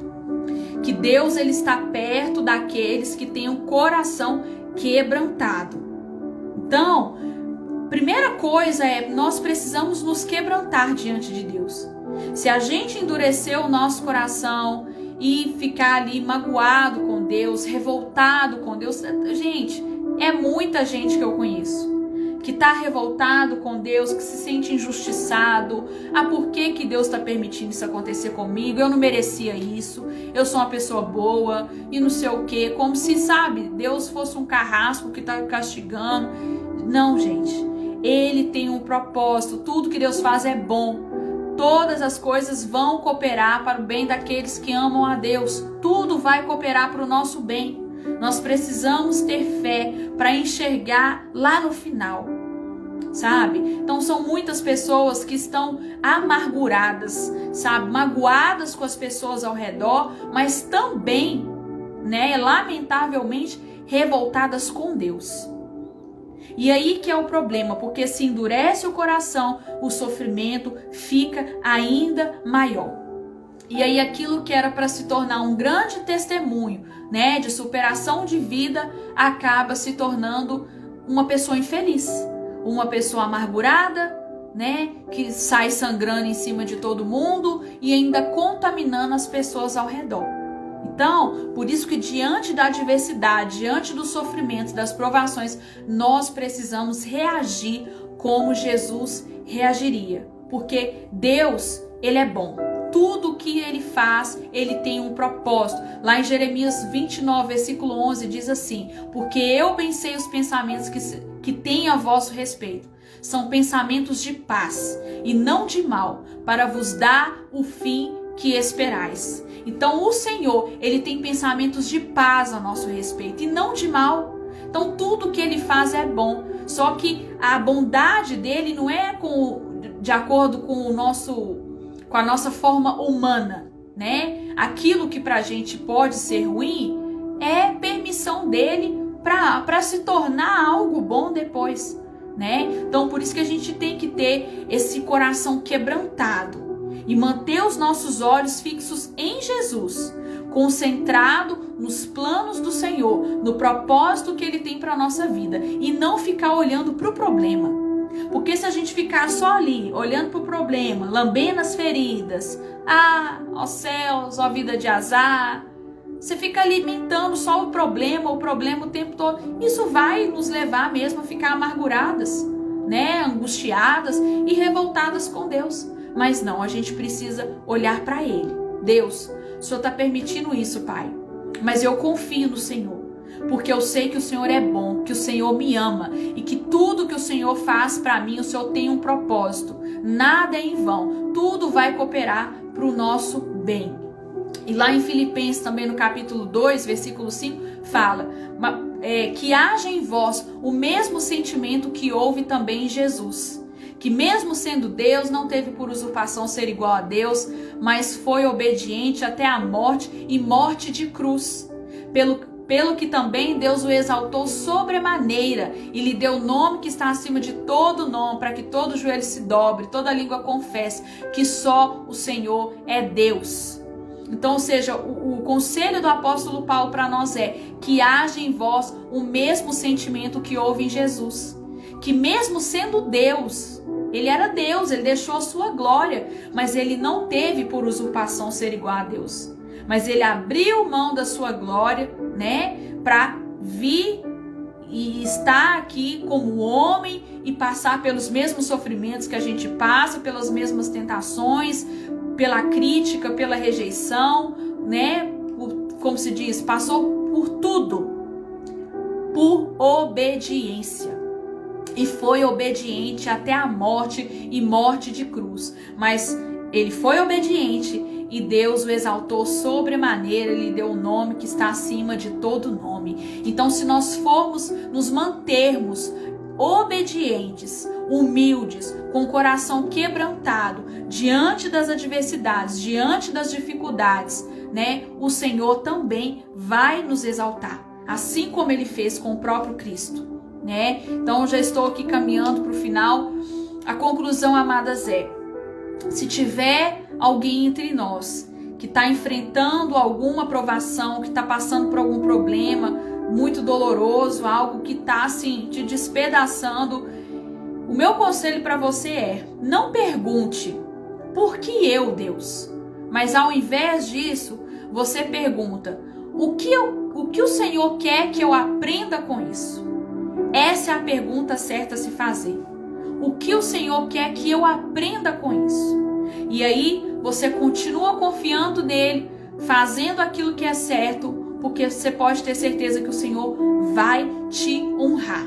Que Deus ele está perto daqueles que têm o coração quebrantado. Então, primeira coisa é, nós precisamos nos quebrantar diante de Deus. Se a gente endurecer o nosso coração e ficar ali magoado com Deus, revoltado com Deus, gente, é muita gente que eu conheço que está revoltado com Deus, que se sente injustiçado. Por que Deus está permitindo isso acontecer comigo? Eu não merecia isso, eu sou uma pessoa boa e não sei o que, como se, sabe, Deus fosse um carrasco que está castigando. Não, gente, Ele tem um propósito, tudo que Deus faz é bom. Todas as coisas vão cooperar para o bem daqueles que amam a Deus. Tudo vai cooperar para o nosso bem. Nós precisamos ter fé para enxergar lá no final, sabe? Então são muitas pessoas que estão amarguradas, sabe? Magoadas com as pessoas ao redor, mas também, né, lamentavelmente, revoltadas com Deus. E aí que é o problema, porque se endurece o coração, o sofrimento fica ainda maior. E aí aquilo que era para se tornar um grande testemunho, né, de superação de vida, acaba se tornando uma pessoa infeliz, uma pessoa amargurada, né, que sai sangrando em cima de todo mundo e ainda contaminando as pessoas ao redor. Então, por isso que diante da adversidade, diante do sofrimento, das provações, nós precisamos reagir como Jesus reagiria. Porque Deus, Ele é bom. Tudo que Ele faz, Ele tem um propósito. Lá em Jeremias 29, versículo 11, diz assim: porque eu pensei os pensamentos que têm a vosso respeito. São pensamentos de paz e não de mal, para vos dar o fim que esperais. Então o Senhor, Ele tem pensamentos de paz a nosso respeito e não de mal. Então tudo que Ele faz é bom. Só que a bondade dele não é de acordo com a nossa forma humana, né? Aquilo que pra gente pode ser ruim é permissão dele para se tornar algo bom depois, né? Então por isso que a gente tem que ter esse coração quebrantado e manter os nossos olhos fixos em Jesus, concentrado nos planos do Senhor, no propósito que Ele tem para a nossa vida, e não ficar olhando para o problema. Porque se a gente ficar só ali, olhando para o problema, lambendo as feridas, ó céus, ó vida de azar, você fica alimentando só o problema o tempo todo, isso vai nos levar mesmo a ficar amarguradas, né? Angustiadas e revoltadas com Deus. Mas não, a gente precisa olhar para Ele. Deus, o Senhor está permitindo isso, Pai, mas eu confio no Senhor, porque eu sei que o Senhor é bom, que o Senhor me ama e que tudo que o Senhor faz para mim, o Senhor tem um propósito. Nada é em vão, tudo vai cooperar para o nosso bem. E lá em Filipenses também no capítulo 2, versículo 5, fala que haja em vós o mesmo sentimento que houve também em Jesus, que mesmo sendo Deus, não teve por usurpação ser igual a Deus, mas foi obediente até a morte e morte de cruz. Pelo que também Deus o exaltou sobremaneira e lhe deu o nome que está acima de todo nome, para que todo joelho se dobre, toda língua confesse que só o Senhor é Deus. Então, ou seja, o conselho do apóstolo Paulo para nós é que haja em vós o mesmo sentimento que houve em Jesus. Que mesmo sendo Deus, ele era Deus, ele deixou a sua glória, mas ele não teve por usurpação ser igual a Deus. Mas ele abriu mão da sua glória, né, para vir e estar aqui como homem e passar pelos mesmos sofrimentos que a gente passa, pelas mesmas tentações, pela crítica, pela rejeição, né? Como se diz, passou por tudo, por obediência. E foi obediente até a morte e morte de cruz. Mas ele foi obediente e Deus o exaltou sobremaneira, ele deu o nome que está acima de todo nome. Então, se nós formos nos mantermos obedientes, humildes, com o coração quebrantado, diante das adversidades, diante das dificuldades, né? O Senhor também vai nos exaltar, assim como ele fez com o próprio Cristo, né? Então, já estou aqui caminhando para o final. A conclusão, amadas, se tiver alguém entre nós que está enfrentando alguma provação, que está passando por algum problema muito doloroso, algo que está assim te despedaçando, o meu conselho para você não pergunte por que eu, Deus, mas ao invés disso, você pergunta o que o Senhor quer que eu aprenda com isso. Essa é a pergunta certa a se fazer. O que o Senhor quer que eu aprenda com isso? E aí você continua confiando nele, fazendo aquilo que é certo, porque você pode ter certeza que o Senhor vai te honrar.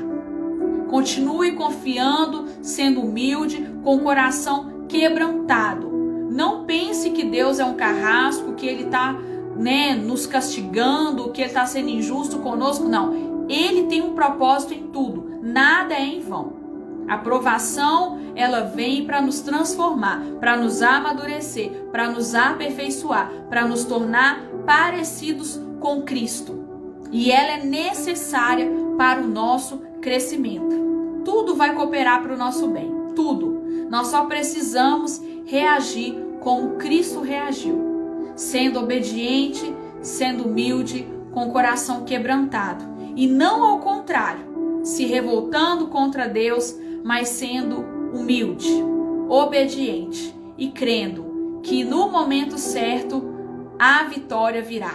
Continue confiando, sendo humilde, com o coração quebrantado. Não pense que Deus é um carrasco, que ele está, né, nos castigando, que ele está sendo injusto conosco. Não, ele tem um propósito em tudo. Nada é em vão. A provação, ela vem para nos transformar, para nos amadurecer, para nos aperfeiçoar, para nos tornar parecidos com Cristo. E ela é necessária para o nosso crescimento. Tudo vai cooperar para o nosso bem, tudo. Nós só precisamos reagir como Cristo reagiu, sendo obediente, sendo humilde, com o coração quebrantado. E não ao contrário, se revoltando contra Deus, mas sendo humilde, obediente e crendo que no momento certo a vitória virá.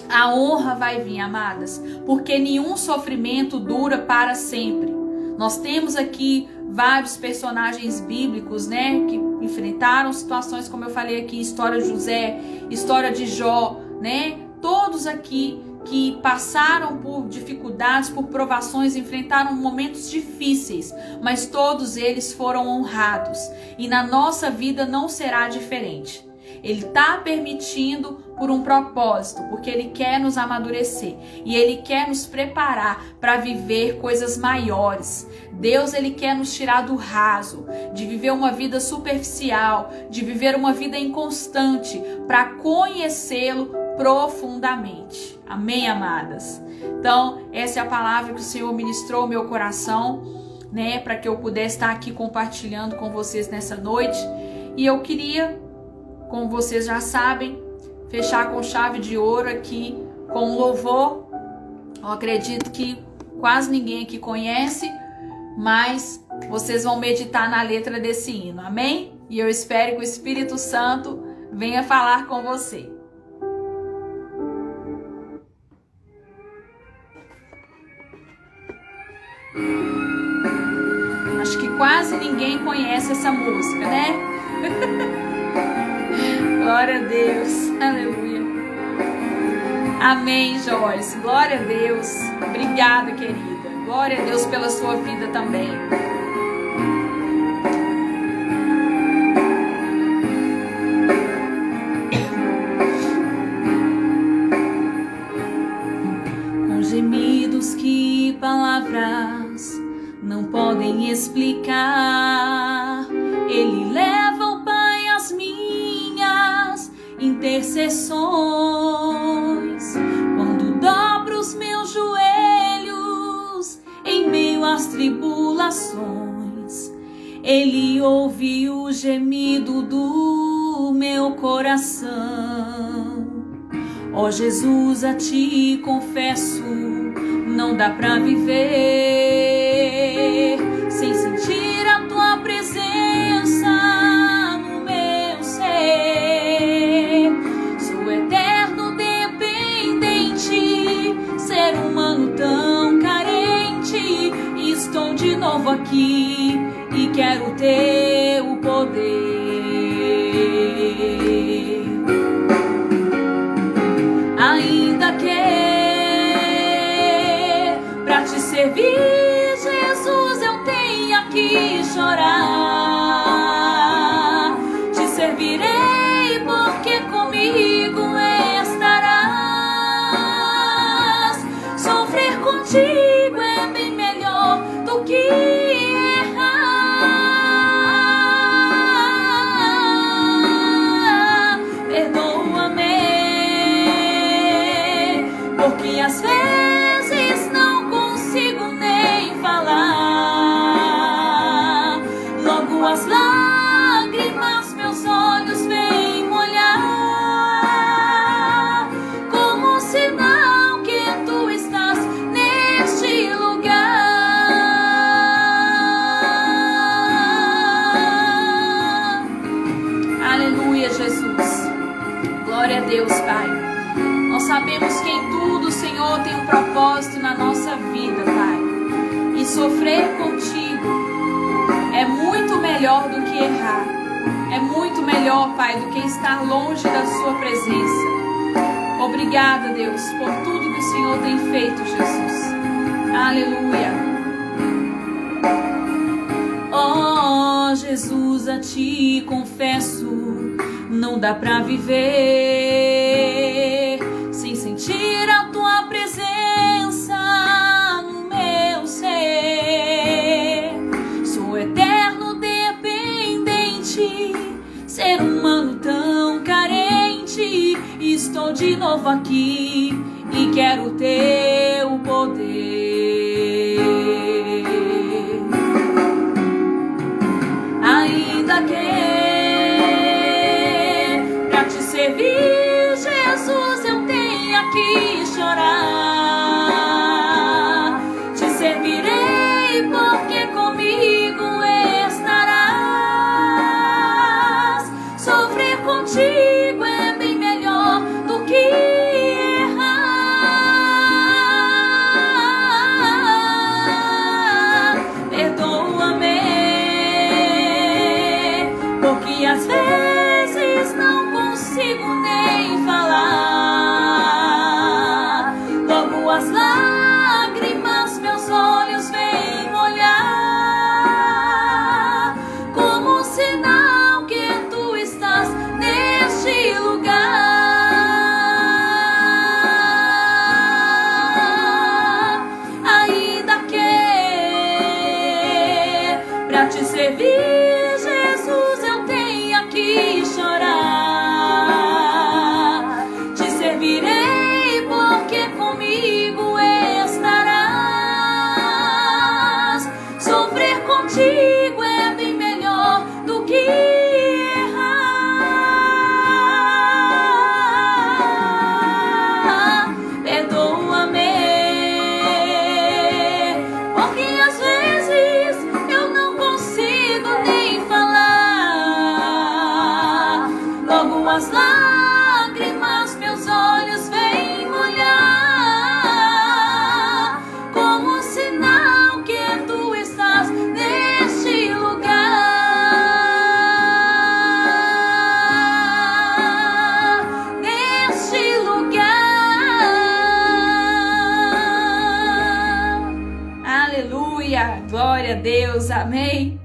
A honra vai vir, amadas, porque nenhum sofrimento dura para sempre. Nós temos aqui vários personagens bíblicos, né, que enfrentaram situações, como eu falei aqui, história de José, história de Jó, né, todos aqui que passaram por dificuldades, por provações, enfrentaram momentos difíceis, mas todos eles foram honrados. E na nossa vida não será diferente. Ele está permitindo por um propósito, porque Ele quer nos amadurecer e Ele quer nos preparar para viver coisas maiores. Deus, Ele quer nos tirar do raso, de viver uma vida superficial, de viver uma vida inconstante, para conhecê-lo profundamente. Amém, amadas? Então, essa é a palavra que o Senhor ministrou ao meu coração, né, para que eu pudesse estar aqui compartilhando com vocês nessa noite. E eu queria, como vocês já sabem, fechar com chave de ouro aqui com um louvor. Eu acredito que quase ninguém aqui conhece, mas vocês vão meditar na letra desse hino, amém? E eu espero que o Espírito Santo venha falar com você. Acho que quase ninguém conhece essa música, né? Glória a Deus, aleluia. Amém, Joyce, glória a Deus. Obrigada, querida. Glória a Deus pela sua vida também. Com gemidos que palavras não podem explicar, Ele leva ao Pai as minhas intercessões. Quando dobro os meus joelhos em meio às tribulações, Ele ouve o gemido do meu coração. Ó Jesus, a Ti confesso, não dá pra viver sem sentir a Tua presença no meu ser. Sou eterno dependente, ser humano tão carente. Estou de novo aqui e quero Teu poder. Ainda que pra Te servir, Jesus, eu tenha que chorar. Te servirei porque comigo estarás. Sofrer contigo é bem melhor do que errar. Perdoa-me, porque às vezes não consigo nem falar. Logo as lágrimas meus olhos vêm molhar, como sinal que Tu estás neste lugar. Aleluia, Jesus. Glória a Deus, Pai. Nós sabemos que em tudo o Senhor tem um propósito na nossa vida, Pai. E sofrer contigo é muito melhor do que errar. É muito melhor, Pai, do que estar longe da Sua presença. Obrigada, Deus, por tudo que o Senhor tem feito, Jesus. Aleluia. Oh, Jesus, a Ti confesso, não dá pra viver sem sentir a Tua presença no meu ser. Sou eterno dependente, ser humano tão carente. Estou de novo aqui e quero Teu poder. Ainda que pra Te servir, Jesus, eu tenha que chorar. Te servirei porque comigo estarás. Sofrer contigo é bem melhor do que errar. Glória a Deus, amém.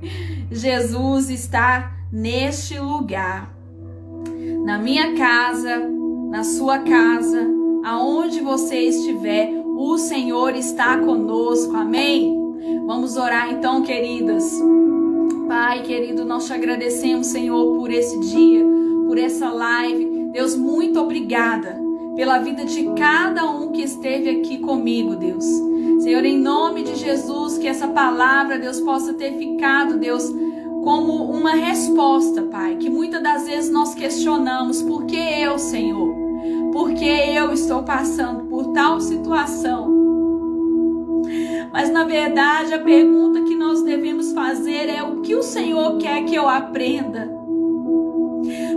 Jesus está neste lugar. Na minha casa, na sua casa, aonde você estiver, o Senhor está conosco, amém? Vamos orar então, queridas. Pai querido, nós te agradecemos, Senhor, por esse dia, por essa live. Deus, muito obrigada pela vida de cada um que esteve aqui comigo, Deus. Senhor, em nome de Jesus, que essa palavra, Deus, possa ter ficado, Deus, como uma resposta, Pai, que muitas das vezes nós questionamos, por que eu, Senhor? Por que eu estou passando por tal situação? Mas na verdade a pergunta que nós devemos fazer é o que o Senhor quer que eu aprenda?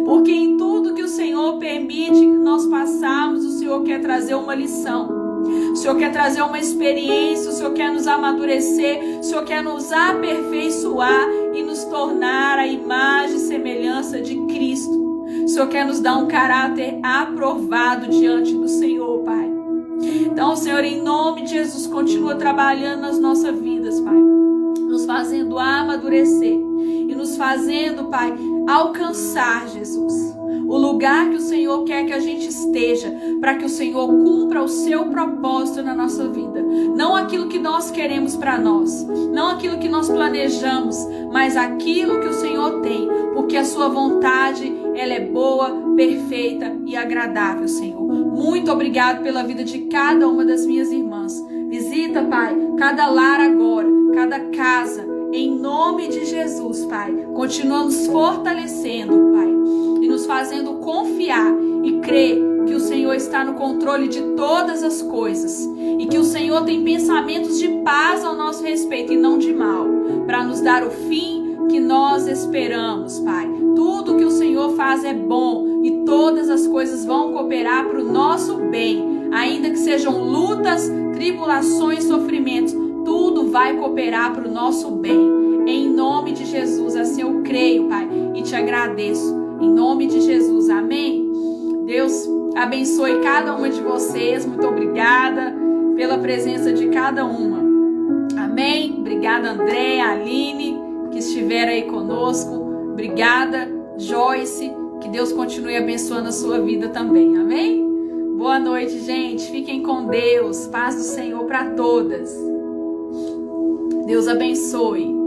Porque em tudo que o Senhor permite que nós passarmos, o Senhor quer trazer uma lição. O Senhor quer trazer uma experiência, o Senhor quer nos amadurecer, o Senhor quer nos aperfeiçoar e nos tornar a imagem e semelhança de Cristo. O Senhor quer nos dar um caráter aprovado diante do Senhor, Pai. Então, Senhor, em nome de Jesus, continua trabalhando nas nossas vidas, Pai. Nos fazendo amadurecer e nos fazendo, Pai, alcançar, Jesus, o lugar que o Senhor quer que a gente esteja, para que o Senhor cumpra o seu propósito na nossa vida. Não aquilo que nós queremos para nós, não aquilo que nós planejamos, mas aquilo que o Senhor tem, porque a sua vontade, ela é boa, perfeita e agradável, Senhor. Muito obrigado pela vida de cada uma das minhas irmãs. Visita, Pai, cada lar agora, cada casa, em nome de Jesus, Pai. Continua nos fortalecendo, Pai, e nos fazendo confiar e crer que o Senhor está no controle de todas as coisas e que o Senhor tem pensamentos de paz ao nosso respeito e não de mal, para nos dar o fim que nós esperamos, Pai. Tudo que o Senhor faz é bom e todas as coisas vão cooperar para o nosso bem, ainda que sejam lutas, tribulações, sofrimentos, tudo vai cooperar para o nosso bem. Em nome de Jesus, assim eu creio, Pai, e te agradeço. Em nome de Jesus, amém? Deus abençoe cada uma de vocês. Muito obrigada pela presença de cada uma. Amém? Obrigada, André, Aline, que estiveram aí conosco. Obrigada, Joyce. Que Deus continue abençoando a sua vida também. Amém? Boa noite, gente. Fiquem com Deus. Paz do Senhor para todas. Deus abençoe.